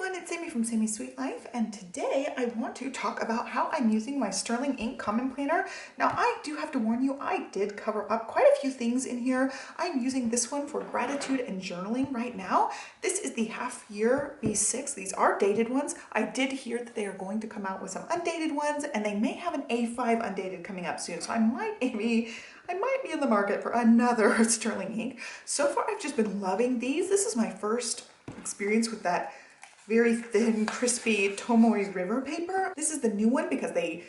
everyone, it's Sami from Sami's Sweet Life, and today I want to talk about how I'm using my Sterling Ink Common Planner. Now I do have to warn you, I did cover up quite a few things in here. I'm using this one for gratitude and journaling right now. This is the half year B6. These are dated ones. I did hear that they are going to come out with some undated ones, and they may have an A5 undated coming up soon, so I might be in the market for another Sterling Ink. So far I've just been loving these. This is my first experience with that very thin, crispy Tomoe River paper. This is the new one because they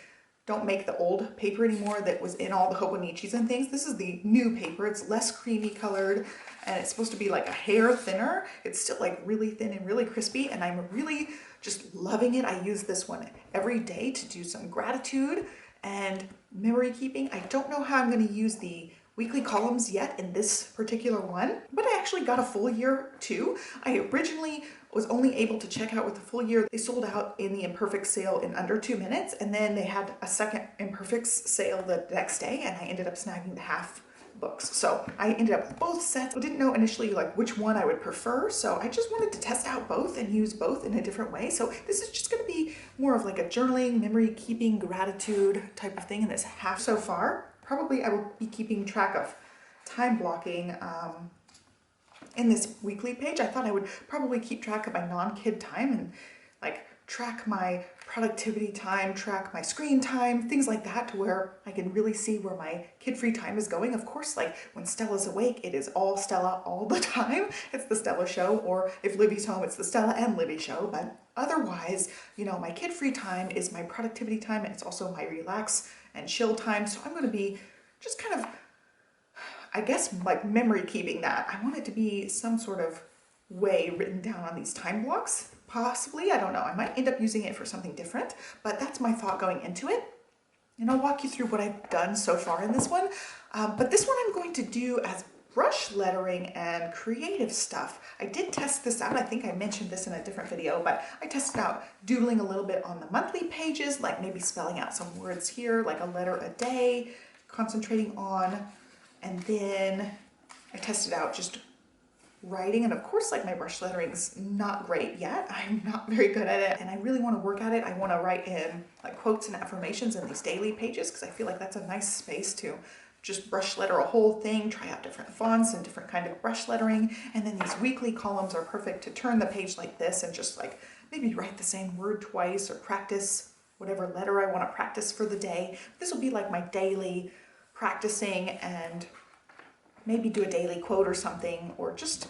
don't make the old paper anymore that was in all the Hobonichis and things. This is the new paper. It's less creamy colored and it's supposed to be like a hair thinner. It's still like really thin and really crispy, and I'm really just loving it. I use this one every day to do some gratitude and memory keeping. I don't know how I'm going to use the weekly columns yet in this particular one, but I actually got a full year too. I originally was only able to check out with the full year. They sold out in the Imperfect sale in under 2 minutes, and then they had a second Imperfects sale the next day, and I ended up snagging the half books. So I ended up with both sets. I didn't know initially like which one I would prefer, so I just wanted to test out both and use both in a different way. So this is just going to be more of like a journaling, memory keeping, gratitude type of thing in this half so far. Probably I will be keeping track of time blocking in this weekly page. I thought I would probably keep track of my non-kid time and like track my productivity time, track my screen time, things like that, to where I can really see where my kid-free time is going. Of course, like when Stella's awake, it is all Stella all the time. It's the Stella show, or if Libby's home, it's the Stella and Libby show. But otherwise, you know, my kid-free time is my productivity time, and it's also my relax and chill time. So I'm going to be just kind of, I guess, like memory keeping that. I want it to be some sort of way written down on these time blocks. Possibly, I don't know. I might end up using it for something different, but that's my thought going into it. And I'll walk you through what I've done so far in this one. But this one I'm going to do as brush lettering and creative stuff. I did test this out. I think I mentioned this in a different video, but I tested out doodling a little bit on the monthly pages, like maybe spelling out some words here, like a letter a day, concentrating on. And then I tested out just writing, and of course, like my brush lettering's not great yet. I'm not very good at it, and I really want to work at it. I want to write in like quotes and affirmations in these daily pages because I feel like that's a nice space to just brush letter a whole thing, try out different fonts and different kind of brush lettering. And then these weekly columns are perfect to turn the page like this and just like maybe write the same word twice or practice whatever letter I want to practice for the day. This will be like my daily practicing, and maybe do a daily quote or something, or just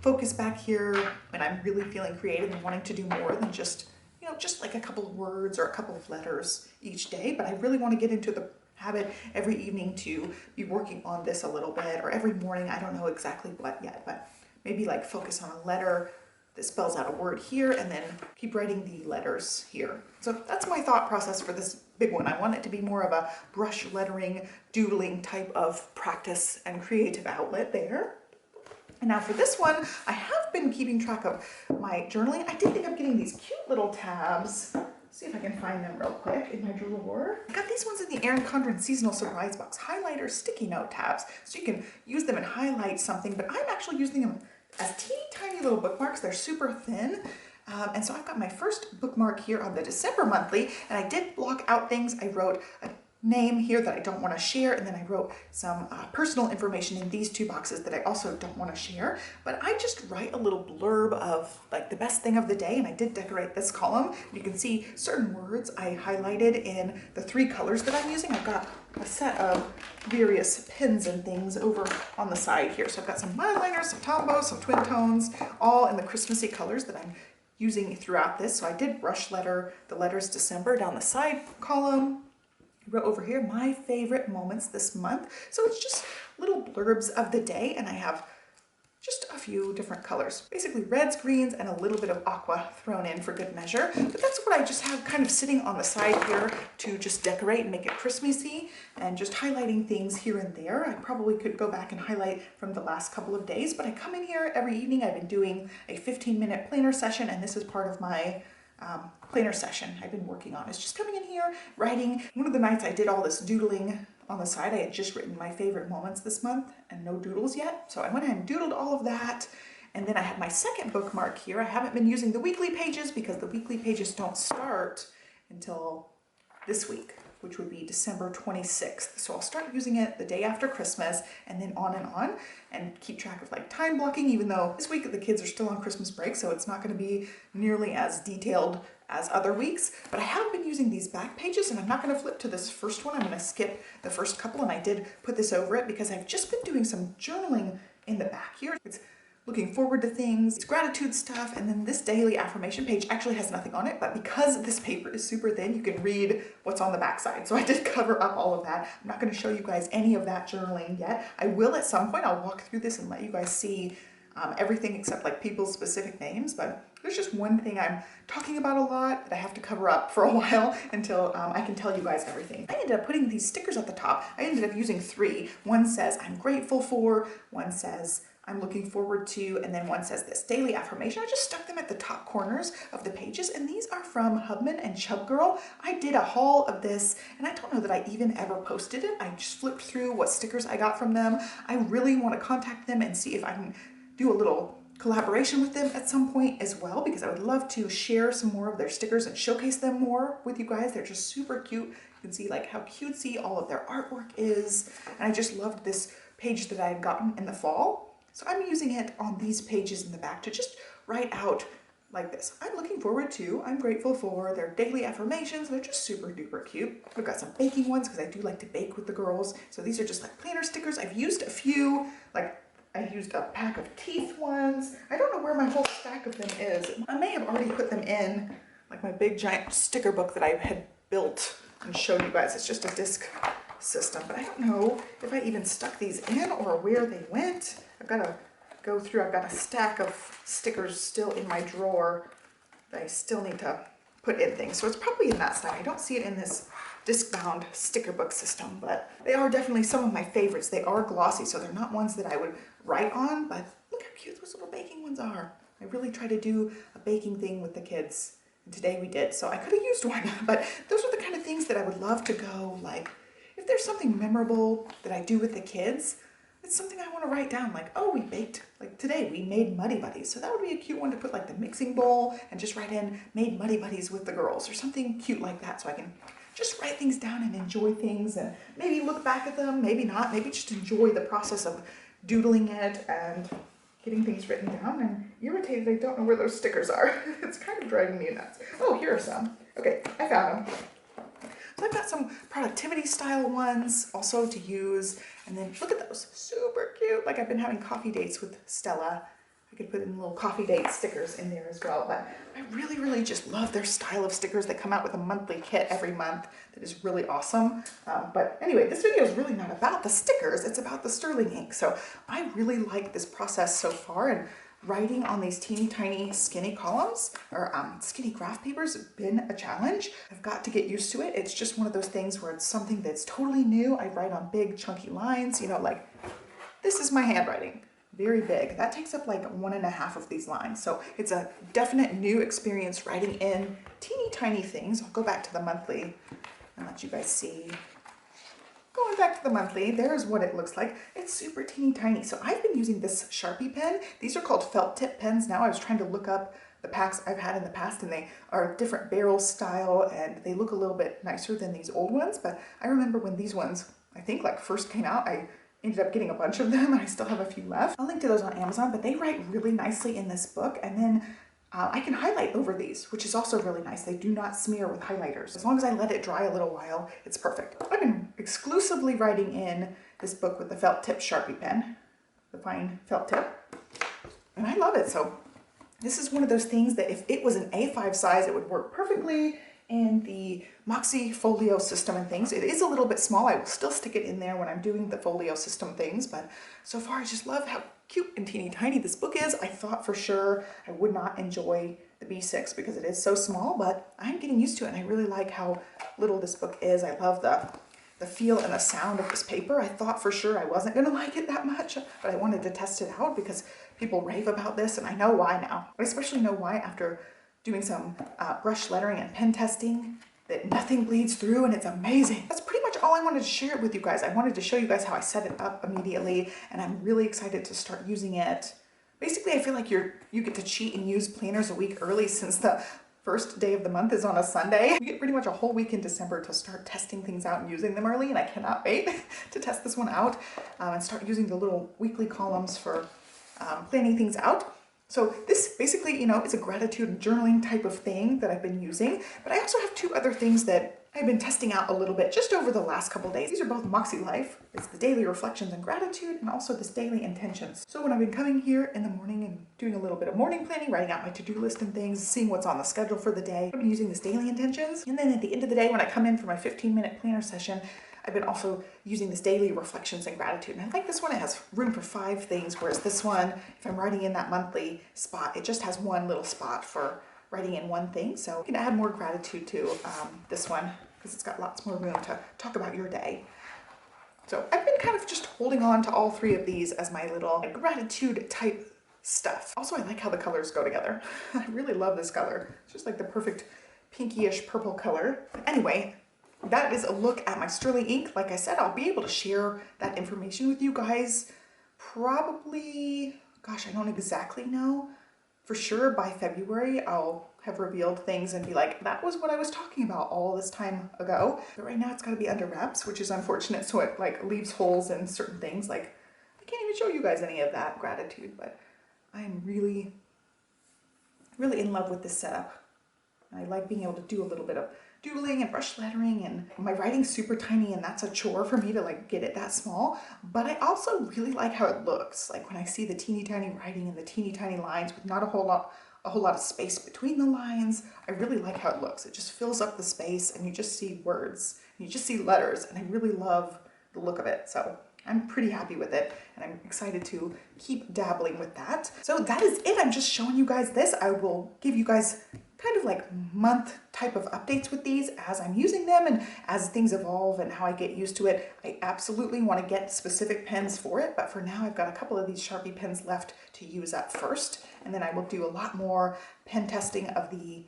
focus back here when I'm really feeling creative and wanting to do more than just, you know, just like a couple of words or a couple of letters each day. But I really want to get into the habit every evening to be working on this a little bit, or every morning. I don't know exactly what yet, but maybe like focus on a letter that spells out a word here, and then keep writing the letters here. So that's my thought process for this big one. I want it to be more of a brush lettering, doodling type of practice and creative outlet there. And now for this one, I have been keeping track of my journaling. I did think of getting these cute little tabs. Let's see if I can find them real quick in my drawer. I got these ones in the Erin Condren Seasonal Surprise Box highlighter sticky note tabs, so you can use them and highlight something, but I'm actually using them as teeny tiny little bookmarks. They're super thin. And so I've got my first bookmark here on the December monthly, and I did block out things. I wrote a name here that I don't want to share, and then I wrote some personal information in these two boxes that I also don't want to share. But I just write a little blurb of like the best thing of the day, and I did decorate this column. You can see certain words I highlighted in the 3 colors that I'm using. I've got a set of various pens and things over on the side here. So I've got some monoliners, some Tombows, some twin tones, all in the Christmassy colors that I'm using throughout this. So I did brush letter the letters December down the side column. I wrote over here my favorite moments this month. So it's just little blurbs of the day, and I have just a few different colors, basically reds, greens, and a little bit of aqua thrown in for good measure. But that's what I just have kind of sitting on the side here to just decorate and make it Christmassy, and just highlighting things here and there. I probably could go back and highlight from the last couple of days, but I come in here every evening. I've been doing a 15-minute planner session, and this is part of my planner session I've been working on. It's just coming in here, writing. One of the nights I did all this doodling on the side. I had just written my favorite moments this month and no doodles yet. So I went ahead and doodled all of that, And then I have my second bookmark here. I haven't been using the weekly pages because the weekly pages don't start until this week, which would be December 26th. So I'll start using it the day after Christmas and then on and keep track of like time blocking, even though this week the kids are still on Christmas break, so it's not going to be nearly as detailed as other weeks. But I have been using these back pages, and I'm not going to flip to this first one. I'm going to skip the first couple, and I did put this over it because I've just been doing some journaling in the back here. It's looking forward to things, it's gratitude stuff, and then this daily affirmation page actually has nothing on it, but because this paper is super thin, you can read what's on the back side. So I did cover up all of that. I'm not going to show you guys any of that journaling yet. I will at some point. I'll walk through this and let you guys see everything except like people's specific names, but there's just one thing I'm talking about a lot that I have to cover up for a while until I can tell you guys everything. I ended up putting these stickers at the top. I ended up using 3. One says I'm grateful for, one says I'm looking forward to, and then one says this daily affirmation. I just stuck them at the top corners of the pages, and these are from Hubman and Chub Girl. I did a haul of this, and I don't know that I even ever posted it. I just flipped through what stickers I got from them. I really want to contact them and see if I can do a little collaboration with them at some point as well, because I would love to share some more of their stickers and showcase them more with you guys. They're just super cute. You can see like how cutesy all of their artwork is, and I just loved this page that I had gotten in the fall. So I'm using it on these pages in the back to just write out like this. I'm looking forward to, I'm grateful for their daily affirmations. They're just super duper cute. I've got some baking ones because I do like to bake with the girls. So these are just like planner stickers. I've used a few, like I used a pack of teeth ones. I don't know where my whole stack of them is. I may have already put them in like my big giant sticker book that I had built and showed you guys. It's just a disc system, but I don't know if I even stuck these in or where they went. I've got to go through. I've got a stack of stickers still in my drawer that I still need to put in things. So it's probably in that stack. I don't see it in this disc-bound sticker book system, but they are definitely some of my favorites. They are glossy, so they're not ones that I would write on, but look how cute those little baking ones are. I really try to do a baking thing with the kids, and today we did, so I could have used one, but those are the kind of things that I would love to go, like, if there's something memorable that I do with the kids, it's something I want to write down, like, oh, we baked, like today we made Muddy Buddies. So that would be a cute one to put like the mixing bowl and just write in made Muddy Buddies with the girls or something cute like that, so I can just write things down and enjoy things and maybe look back at them, maybe not, maybe just enjoy the process of doodling it and getting things written down. And irritated I don't know where those stickers are. It's kind of driving me nuts. Oh, here are some. Okay, I found them. So I've got some productivity style ones also to use. And then look at those, super cute. Like I've been having coffee dates with Stella. I could put in little coffee date stickers in there as well. But I really, really just love their style of stickers. They come out with a monthly kit every month that is really awesome. But anyway, this video is really not about the stickers. It's about the sterling ink. So I really like this process so far. And writing on these teeny tiny skinny columns or skinny graph papers has been a challenge. I've got to get used to it. It's just one of those things where it's something that's totally new. I write on big chunky lines, you know, like this is my handwriting, very big. That takes up like 1.5 of these lines. So it's a definite new experience writing in teeny tiny things. I'll go back to the monthly and let you guys see. Going back to the monthly, there's what it looks like. It's super teeny tiny. So I've been using this Sharpie pen. These are called felt tip pens now. I was trying to look up the packs I've had in the past, and they are different barrel style and they look a little bit nicer than these old ones. But I remember when these ones, I think like first came out, I ended up getting a bunch of them and I still have a few left. I'll link to those on Amazon, but they write really nicely in this book. And then I can highlight over these, which is also really nice. They do not smear with highlighters. As long as I let it dry a little while, it's perfect. I've been exclusively writing in this book with the felt tip Sharpie pen, the fine felt tip, and I love it. So this is one of those things that if it was an A5 size, it would work perfectly in the Moxie folio system and things. It is a little bit small. I will still stick it in there when I'm doing the folio system things, but so far I just love how cute and teeny tiny this book is. I thought for sure I would not enjoy the B6 because it is so small, but I'm getting used to it and I really like how little this book is. I love the feel and the sound of this paper. I thought for sure I wasn't gonna like it that much, but I wanted to test it out because people rave about this and I know why now. I especially know why after doing some brush lettering and pen testing, that nothing bleeds through and it's amazing. That's pretty much all I wanted to share with you guys. I wanted to show you guys how I set it up immediately and I'm really excited to start using it Basically, I feel like you get to cheat and use planners a week early since the first day of the month is on a Sunday. We get pretty much a whole week in December to start testing things out and using them early, and I cannot wait to test this one out and start using the little weekly columns for planning things out. So this basically, you know, is a gratitude and journaling type of thing that I've been using, but I also have two other things that I've been testing out a little bit just over the last couple days. These are both Moxie Life. It's the daily reflections and gratitude, and also this daily intentions. So when I've been coming here in the morning and doing a little bit of morning planning, writing out my to-do list and things, seeing what's on the schedule for the day, I've been using this daily intentions. And then at the end of the day, when I come in for my 15-minute planner session, I've been also using this daily reflections and gratitude. And I like this one, it has room for 5 things, whereas this one, if I'm writing in that monthly spot, it just has one little spot for writing in one thing. So you can add more gratitude to this one because it's got lots more room to talk about your day. So I've been kind of just holding on to all 3 of these as my little gratitude type stuff. Also, I like how the colors go together. I really love this color. It's just like the perfect pinkyish purple color. Anyway, that is a look at my sterling ink. Like I said, I'll be able to share that information with you guys probably, gosh, I don't exactly know. For sure by February, I'll have revealed things and be like, that was what I was talking about all this time ago. But right now it's got to be under wraps, which is unfortunate. So it like leaves holes in certain things. Like I can't even show you guys any of that gratitude, but I'm really, really in love with this setup. I like being able to do a little bit of doodling and brush lettering, and my writing's super tiny and that's a chore for me to like get it that small, but I also really like how it looks. Like when I see the teeny tiny writing and the teeny tiny lines with not a whole lot of space between the lines, I really like how it looks. It just fills up the space and you just see words, and you just see letters, and I really love the look of it. So I'm pretty happy with it, and I'm excited to keep dabbling with that. So that is it. I'm just showing you guys this. I will give you guys kind of like month type of updates with these as I'm using them and as things evolve and how I get used to it. I absolutely want to get specific pens for it, but for now I've got a couple of these Sharpie pens left to use up first, and then I will do a lot more pen testing of the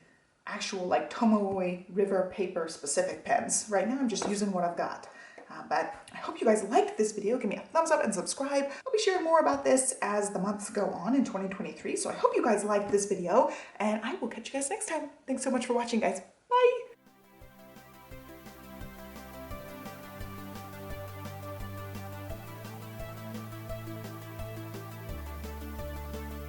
actual like Tomoe River paper specific pens. Right now I'm just using what I've got. But I hope you guys liked this video. Give me a thumbs up and subscribe. I'll be sharing more about this as the months go on in 2023. So I hope you guys liked this video, and I will catch you guys next time. Thanks so much for watching, guys. Bye.